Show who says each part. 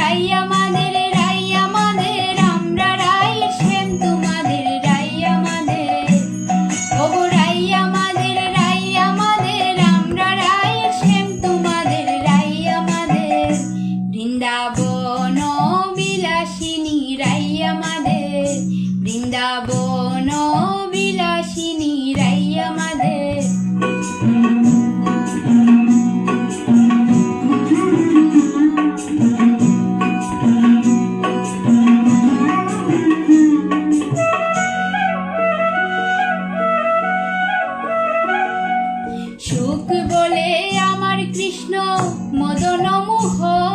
Speaker 1: রাই আমাদের, রাই আমাদের, আমরা রাইয়ের শ্যাম তোমাদের, রাই আমাদের। ওগো রাই আমাদের, রাই আমাদের, আমরা রাইয়ের শ্যাম তোমাদের, রাই আমাদের। বৃন্দাবন বিলাসিনী রাই আমাদের, বৃন্দাবন বিলাসিনী রাই আমাদের। সুখ বলে আমার কৃষ্ণ মদন মোহন,